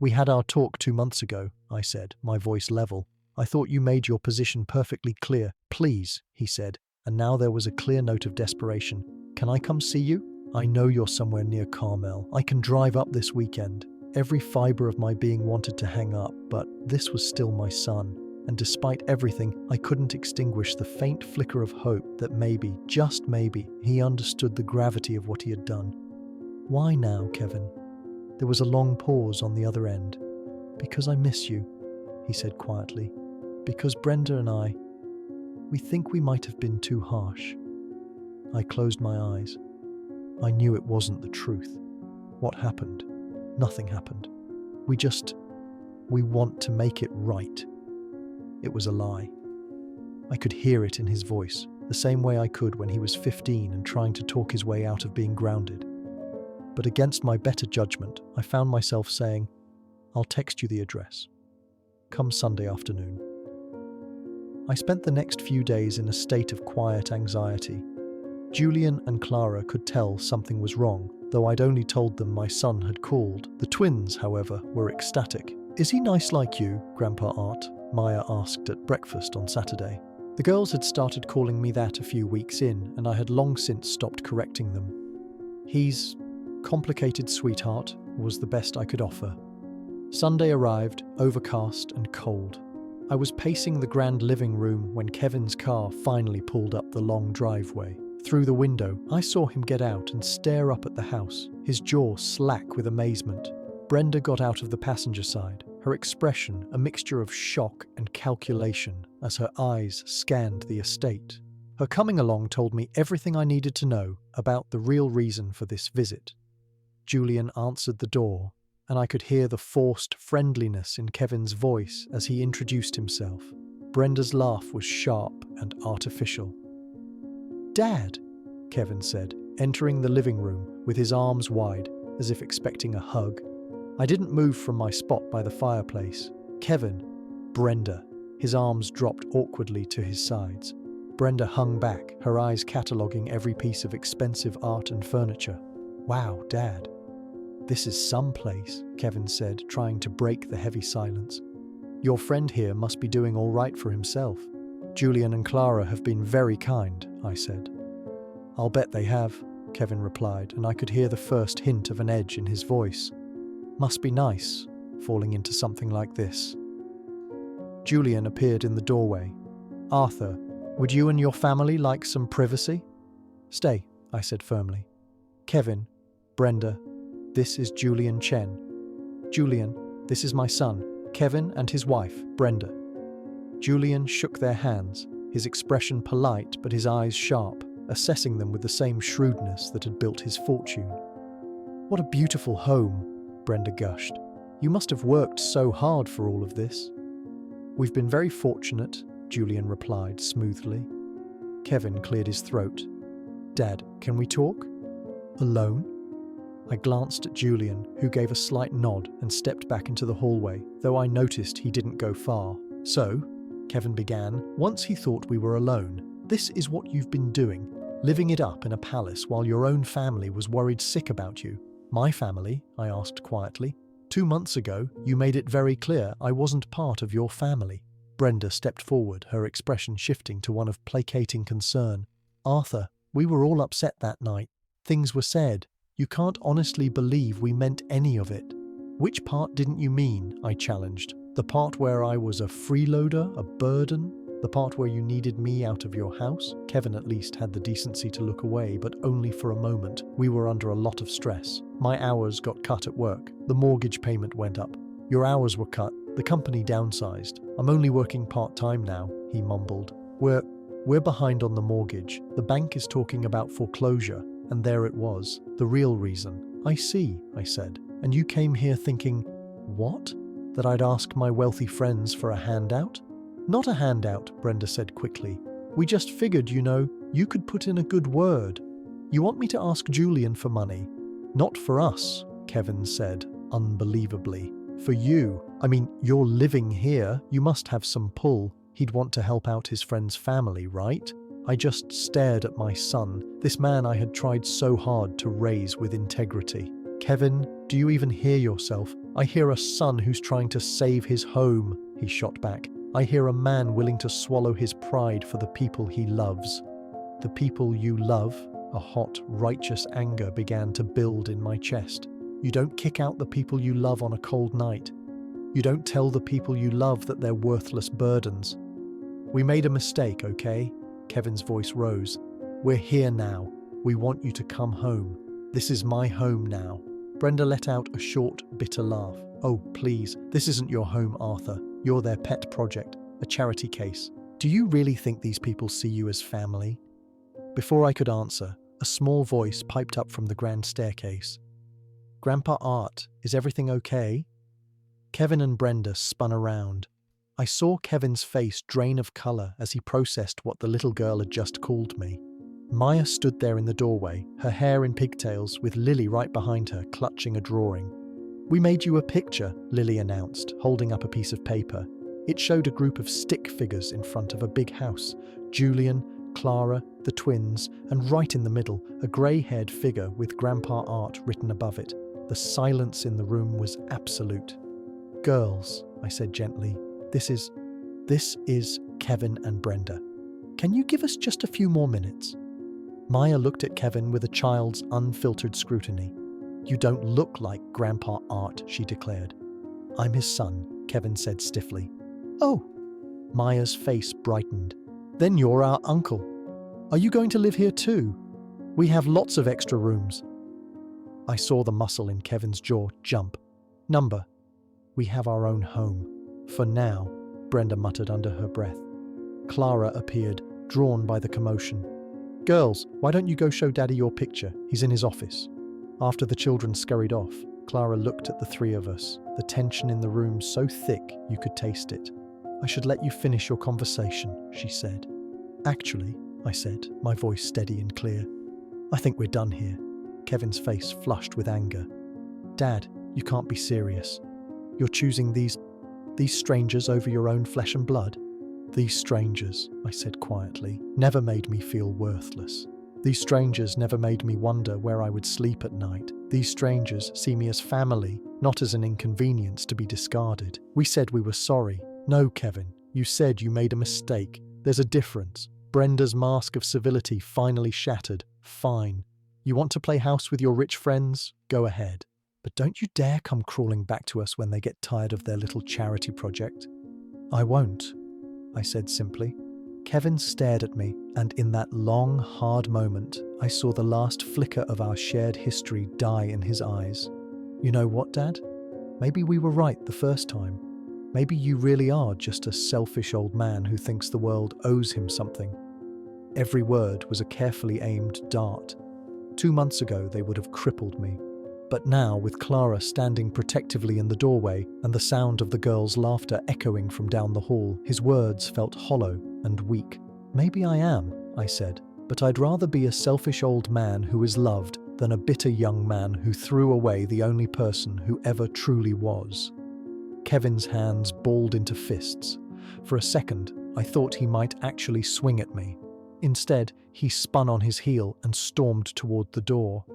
"We had our talk 2 months ago," I said, my voice level. "I thought you made your position perfectly clear." "Please," he said, and now there was a clear note of desperation. "Can I come see you? I know you're somewhere near Carmel. I can drive up this weekend." Every fiber of my being wanted to hang up, but this was still my son. And despite everything, I couldn't extinguish the faint flicker of hope that maybe, just maybe, he understood the gravity of what he had done. "Why now, Kevin?" There was a long pause on the other end. "Because I miss you," he said quietly. "Because Brenda and we think we might have been too harsh." I closed my eyes. I knew it wasn't the truth. What happened? Nothing happened. We want to make it right. It was a lie. I could hear it in his voice, the same way I could when he was 15 and trying to talk his way out of being grounded. But against my better judgment, I found myself saying, "I'll text you the address. Come Sunday afternoon." I spent the next few days in a state of quiet anxiety. Julian and Clara could tell something was wrong, though I'd only told them my son had called. The twins, however, were ecstatic. "Is he nice like you, Grandpa Art?" Maya asked at breakfast on Saturday. The girls had started calling me that a few weeks in, and I had long since stopped correcting them. "He's complicated, sweetheart," was the best I could offer. Sunday arrived, overcast and cold. I was pacing the grand living room when Kevin's car finally pulled up the long driveway. Through the window, I saw him get out and stare up at the house, his jaw slack with amazement. Brenda got out of the passenger side, her expression a mixture of shock and calculation as her eyes scanned the estate. Her coming along told me everything I needed to know about the real reason for this visit. Julian answered the door, and I could hear the forced friendliness in Kevin's voice as he introduced himself. Brenda's laugh was sharp and artificial. "Dad," Kevin said, entering the living room with his arms wide, as if expecting a hug. I didn't move from my spot by the fireplace. "Kevin." "Brenda." His arms dropped awkwardly to his sides. Brenda hung back, her eyes cataloguing every piece of expensive art and furniture. "Wow, Dad. This is some place," Kevin said, trying to break the heavy silence. "Your friend here must be doing all right for himself." "Julian and Clara have been very kind," I said. "I'll bet they have," Kevin replied, and I could hear the first hint of an edge in his voice. "Must be nice, falling into something like this." Julian appeared in the doorway. "Arthur, would you and your family like some privacy?" "Stay," I said firmly. "Kevin, Brenda, this is Julian Chen." "Julian, this is my son, Kevin, and his wife, Brenda." Julian shook their hands, his expression polite but his eyes sharp, assessing them with the same shrewdness that had built his fortune. "What a beautiful home," Brenda gushed. "You must have worked so hard for all of this." "We've been very fortunate," Julian replied smoothly. Kevin cleared his throat. "Dad, can we talk?" "Alone?" I glanced at Julian, who gave a slight nod and stepped back into the hallway, though I noticed he didn't go far. "So," Kevin began, once he thought we were alone, "this is what you've been doing." living it up in a palace while your own family was worried sick about you. My family? I asked quietly. 2 months ago, you made it very clear I wasn't part of your family. Brenda stepped forward, her expression shifting to one of placating concern. Arthur, we were all upset that night. Things were said. You can't honestly believe we meant any of it. Which part didn't you mean? I challenged. The part where I was a freeloader, a burden? The part where you needed me out of your house? Kevin at least had the decency to look away, but only for a moment. We were under a lot of stress. My hours got cut at work. The mortgage payment went up. Your hours were cut. The company downsized. I'm only working part-time now, he mumbled. We're behind on the mortgage. The bank is talking about foreclosure. And there it was, the real reason. I see, I said. And you came here thinking, what? That I'd ask my wealthy friends for a handout? Not a handout, Brenda said quickly. We just figured, you could put in a good word. You want me to ask Julian for money? Not for us, Kevin said, unbelievably. For you. I mean, you're living here. You must have some pull. He'd want to help out his friend's family, right? I just stared at my son, this man I had tried so hard to raise with integrity. Kevin, do you even hear yourself? I hear a son who's trying to save his home, he shot back. I hear a man willing to swallow his pride for the people he loves. The people you love? A hot, righteous anger began to build in my chest. You don't kick out the people you love on a cold night. You don't tell the people you love that they're worthless burdens. We made a mistake, okay? Kevin's voice rose. We're here now. We want you to come home. This is my home now. Brenda let out a short, bitter laugh. Oh, please, this isn't your home, Arthur. You're their pet project, a charity case. Do you really think these people see you as family? Before I could answer, a small voice piped up from the grand staircase. Grandpa Art, is everything okay? Kevin and Brenda spun around. I saw Kevin's face drain of colour as he processed what the little girl had just called me. Maya stood there in the doorway, her hair in pigtails, with Lily right behind her, clutching a drawing. We made you a picture, Lily announced, holding up a piece of paper. It showed a group of stick figures in front of a big house. Julian, Clara, the twins, and right in the middle, a grey-haired figure with Grandpa Art written above it. The silence in the room was absolute. Girls, I said gently, this is Kevin and Brenda. Can you give us just a few more minutes? Maya looked at Kevin with a child's unfiltered scrutiny. You don't look like Grandpa Art, she declared. I'm his son, Kevin said stiffly. Oh. Maya's face brightened. Then you're our uncle. Are you going to live here too? We have lots of extra rooms. I saw the muscle in Kevin's jaw jump. Number. We have our own home. For now, Brenda muttered under her breath. Clara appeared, drawn by the commotion. Girls, why don't you go show Daddy your picture? He's in his office. After the children scurried off, Clara looked at the three of us, the tension in the room so thick you could taste it. I should let you finish your conversation, she said. Actually, I said, my voice steady and clear, I think we're done here. Kevin's face flushed with anger. Dad, you can't be serious. You're choosing these strangers over your own flesh and blood? These strangers, I said quietly, never made me feel worthless. These strangers never made me wonder where I would sleep at night. These strangers see me as family, not as an inconvenience to be discarded. We said we were sorry. No, Kevin, you said you made a mistake. There's a difference. Brenda's mask of civility finally shattered. Fine. You want to play house with your rich friends? Go ahead. But don't you dare come crawling back to us when they get tired of their little charity project. I won't, I said simply. Kevin stared at me, and in that long, hard moment, I saw the last flicker of our shared history die in his eyes. You know what, Dad? Maybe we were right the first time. Maybe you really are just a selfish old man who thinks the world owes him something. Every word was a carefully aimed dart. 2 months ago, they would have crippled me. But now, with Clara standing protectively in the doorway and the sound of the girls' laughter echoing from down the hall, his words felt hollow and weak. Maybe I am, I said, but I'd rather be a selfish old man who is loved than a bitter young man who threw away the only person who ever truly was. Kevin's hands balled into fists. For a second, I thought he might actually swing at me. Instead, he spun on his heel and stormed toward the door.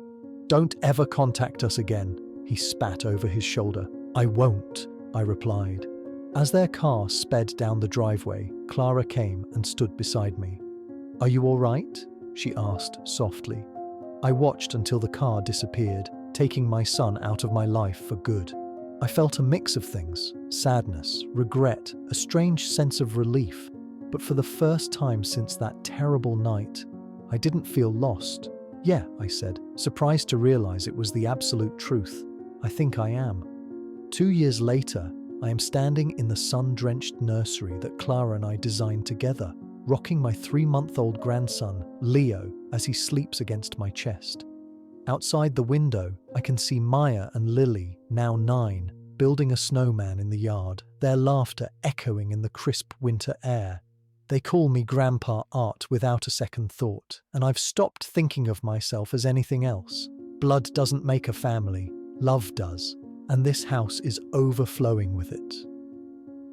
"Don't ever contact us again," he spat over his shoulder. "I won't," I replied. As their car sped down the driveway, Clara came and stood beside me. "Are you all right?" she asked softly. I watched until the car disappeared, taking my son out of my life for good. I felt a mix of things: sadness, regret, a strange sense of relief. But for the first time since that terrible night, I didn't feel lost. "Yeah," I said, surprised to realize it was the absolute truth. "I think I am." 2 years later, I am standing in the sun-drenched nursery that Clara and I designed together, rocking my 3-month-old grandson, Leo, as he sleeps against my chest. Outside the window, I can see Maya and Lily, now 9, building a snowman in the yard, their laughter echoing in the crisp winter air. They call me Grandpa Art without a second thought, and I've stopped thinking of myself as anything else. Blood doesn't make a family, love does, and this house is overflowing with it.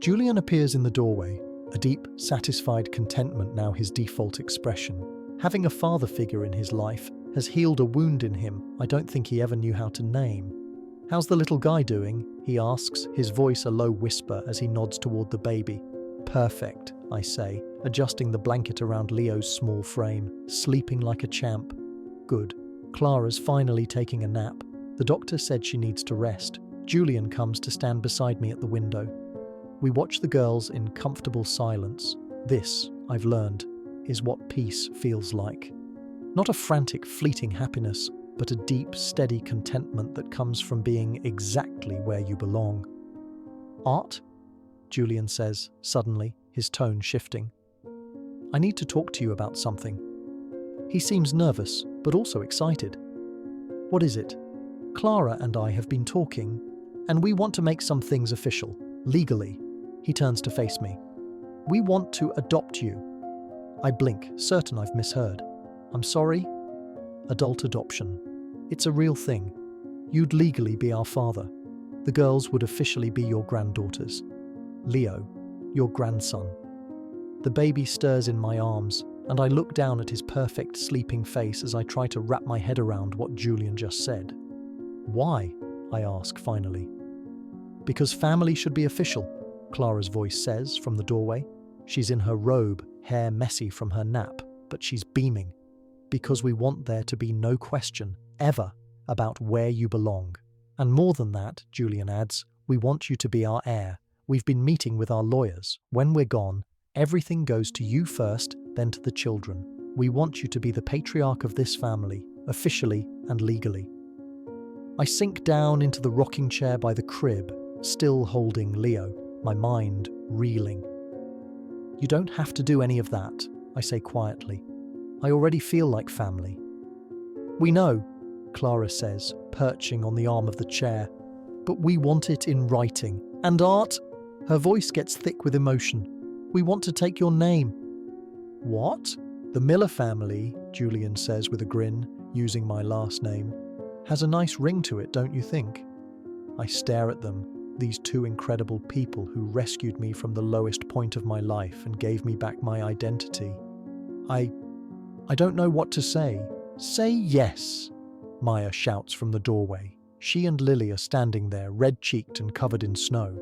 Julian appears in the doorway, a deep, satisfied contentment now his default expression. Having a father figure in his life has healed a wound in him I don't think he ever knew how to name. "How's the little guy doing?" he asks, his voice a low whisper as he nods toward the baby. "Perfect," I say, adjusting the blanket around Leo's small frame, sleeping like a champ. "Good. Clara's finally taking a nap. The doctor said she needs to rest." Julian comes to stand beside me at the window. We watch the girls in comfortable silence. This, I've learned, is what peace feels like. Not a frantic, fleeting happiness, but a deep, steady contentment that comes from being exactly where you belong. "Art?" Julian says, suddenly, his tone shifting. "I need to talk to you about something." He seems nervous, but also excited. "What is it?" "Clara and I have been talking, and we want to make some things official, legally." He turns to face me. "We want to adopt you." I blink, certain I've misheard. "I'm sorry?" "Adult adoption. It's a real thing. You'd legally be our father. The girls would officially be your granddaughters. Leo, your grandson." The baby stirs in my arms, and I look down at his perfect sleeping face as I try to wrap my head around what Julian just said. "Why?" I ask finally. "Because family should be official," Clara's voice says from the doorway. She's in her robe, hair messy from her nap, but she's beaming. "Because we want there to be no question, ever, about where you belong. And more than that," Julian adds, "we want you to be our heir. We've been meeting with our lawyers. When we're gone, everything goes to you first, then to the children. We want you to be the patriarch of this family, officially and legally." I sink down into the rocking chair by the crib, still holding Leo, my mind reeling. "You don't have to do any of that," I say quietly. "I already feel like family." "We know," Clara says, perching on the arm of the chair, "but we want it in writing. And Art," her voice gets thick with emotion, "we want to take your name." "What?" "The Miller family," Julian says with a grin, using my last name, "has a nice ring to it, don't you think?" I stare at them, these two incredible people who rescued me from the lowest point of my life and gave me back my identity. I don't know what to say. "Say yes," Maya shouts from the doorway. She and Lily are standing there, red-cheeked and covered in snow.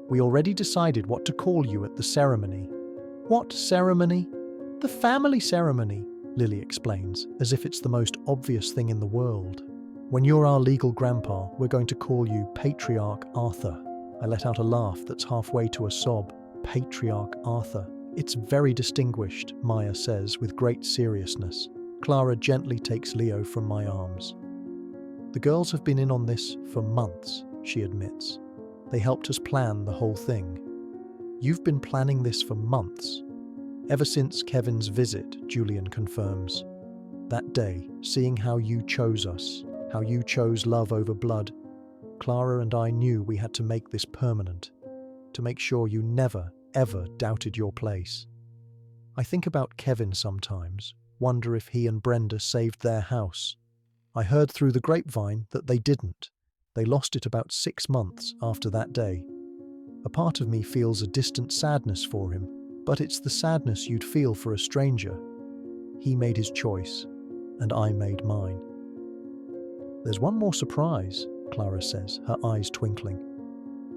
"We already decided what to call you at the ceremony." "What ceremony?" "The family ceremony," Lily explains, as if it's the most obvious thing in the world. "When you're our legal grandpa, we're going to call you Patriarch Arthur." I let out a laugh that's halfway to a sob. "Patriarch Arthur. It's very distinguished," Maya says with great seriousness. Clara gently takes Leo from my arms. "The girls have been in on this for months," she admits. "They helped us plan the whole thing." "You've been planning this for months?" "Ever since Kevin's visit," Julian confirms. "That day, seeing how you chose us, how you chose love over blood, Clara and I knew we had to make this permanent, to make sure you never, ever doubted your place. I think about Kevin sometimes, wonder if he and Brenda saved their house. I heard through the grapevine that they didn't. They lost it about 6 months after that day. A part of me feels a distant sadness for him, but it's the sadness you'd feel for a stranger. He made his choice, and I made mine. There's one more surprise, Clara says, her eyes twinkling.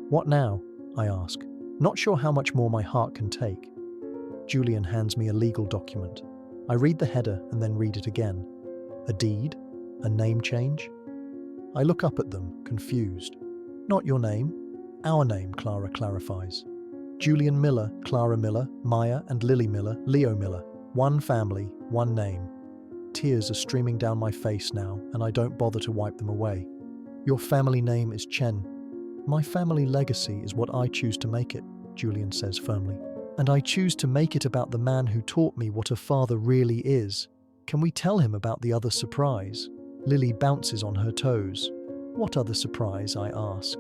What now? I ask, not sure how much more my heart can take. Julian hands me a legal document. I read the header and then read it again. A deed? A name change? I look up at them, confused. Not your name. Our name, Clara clarifies. Julian Miller, Clara Miller, Maya and Lily Miller, Leo Miller. One family, one name. Tears are streaming down my face now, and I don't bother to wipe them away. Your family name is Chen. My family legacy is what I choose to make it, Julian says firmly. And I choose to make it about the man who taught me what a father really is. Can we tell him about the other surprise? Lily bounces on her toes. What other surprise? I ask.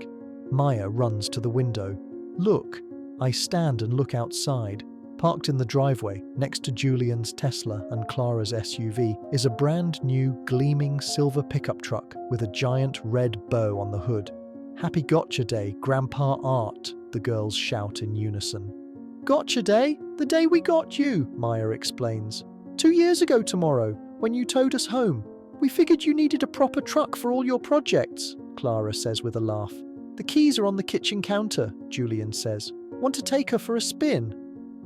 Maya runs to the window. Look! I stand and look outside. Parked in the driveway, next to Julian's Tesla and Clara's SUV, is a brand new, gleaming silver pickup truck with a giant red bow on the hood. Happy Gotcha Day, Grandpa Art, the girls shout in unison. Gotcha Day? The day we got you, Maya explains. 2 years ago tomorrow, when you towed us home. We figured you needed a proper truck for all your projects, Clara says with a laugh. The keys are on the kitchen counter, Julian says. Want to take her for a spin?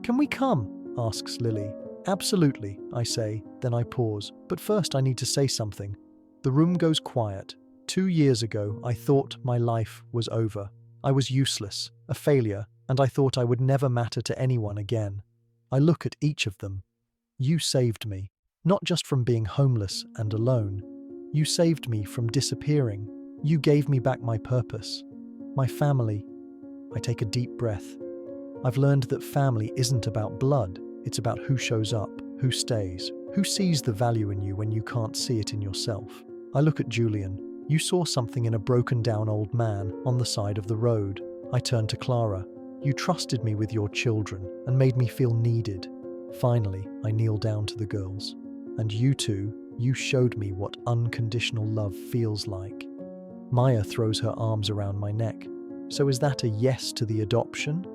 Can we come? Asks Lily. Absolutely, I say, then I pause. But first I need to say something. The room goes quiet. 2 years ago, I thought my life was over. I was useless, a failure, and I thought I would never matter to anyone again. I look at each of them. You saved me, not just from being homeless and alone. You saved me from disappearing. You gave me back my purpose. My family. I take a deep breath. I've learned that family isn't about blood. It's about who shows up, who stays, who sees the value in you when you can't see it in yourself. I look at Julian. You saw something in a broken-down old man on the side of the road. I turn to Clara. You trusted me with your children and made me feel needed. Finally, I kneel down to the girls. And you two, you showed me what unconditional love feels like. Maya throws her arms around my neck. So is that a yes to the adoption?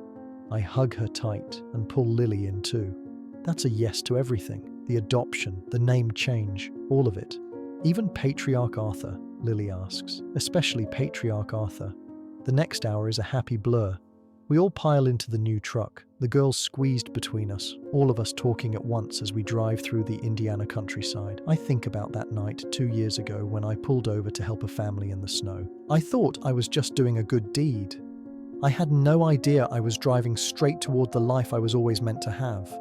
I hug her tight and pull Lily in too. That's a yes to everything. The adoption, the name change, all of it. Even Patriarch Arthur, Lily asks. Especially Patriarch Arthur. The next hour is a happy blur. We all pile into the new truck, the girls squeezed between us, all of us talking at once as we drive through the Indiana countryside. I think about that night 2 years ago when I pulled over to help a family in the snow. I thought I was just doing a good deed. I had no idea I was driving straight toward the life I was always meant to have.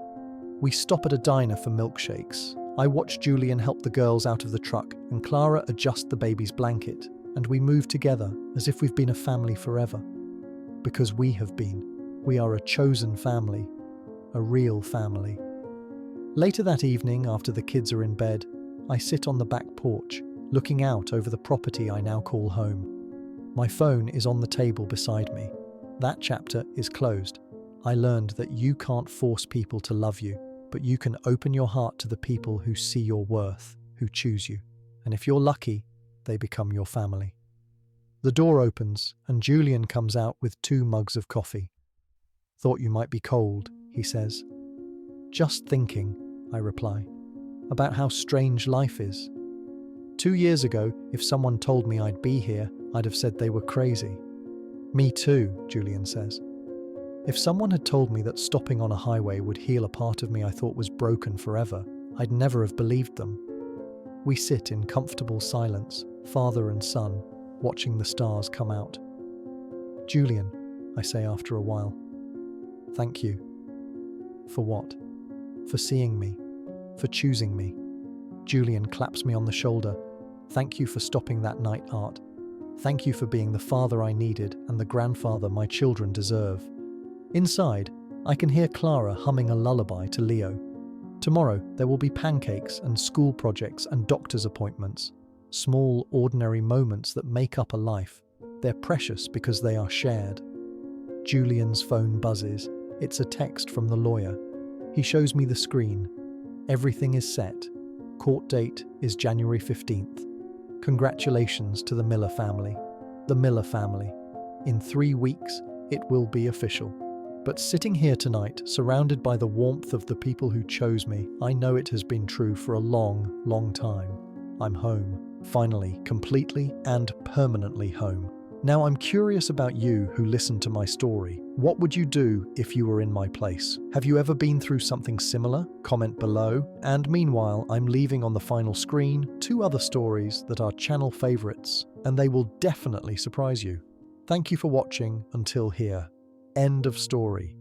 We stop at a diner for milkshakes. I watch Julian help the girls out of the truck and Clara adjust the baby's blanket, and we move together as if we've been a family forever. Because we have been. We are a chosen family, a real family. Later that evening, after the kids are in bed, I sit on the back porch, looking out over the property I now call home. My phone is on the table beside me. That chapter is closed. I learned that you can't force people to love you, but you can open your heart to the people who see your worth, who choose you. And if you're lucky, they become your family. The door opens, and Julian comes out with 2 mugs of coffee. Thought you might be cold, he says. Just thinking, I reply, about how strange life is. 2 years ago, if someone told me I'd be here, I'd have said they were crazy. Me too, Julian says. If someone had told me that stopping on a highway would heal a part of me I thought was broken forever, I'd never have believed them. We sit in comfortable silence, father and son, watching the stars come out. Julian, I say after a while, thank you. For what? For seeing me. For choosing me. Julian claps me on the shoulder. Thank you for stopping that night, Art. Thank you for being the father I needed and the grandfather my children deserve. Inside, I can hear Clara humming a lullaby to Leo. Tomorrow, there will be pancakes and school projects and doctor's appointments. Small, ordinary moments that make up a life. They're precious because they are shared. Julian's phone buzzes. It's a text from the lawyer. He shows me the screen. Everything is set. Court date is January 15th. Congratulations to the Miller family. The Miller family. In 3 weeks, it will be official. But sitting here tonight, surrounded by the warmth of the people who chose me, I know it has been true for a long, long time. I'm home. Finally, completely and permanently home. Now I'm curious about you who listened to my story. What would you do if you were in my place? Have you ever been through something similar? Comment below. And meanwhile, I'm leaving on the final screen 2 other stories that are channel favorites, and they will definitely surprise you. Thank you for watching until here. End of story.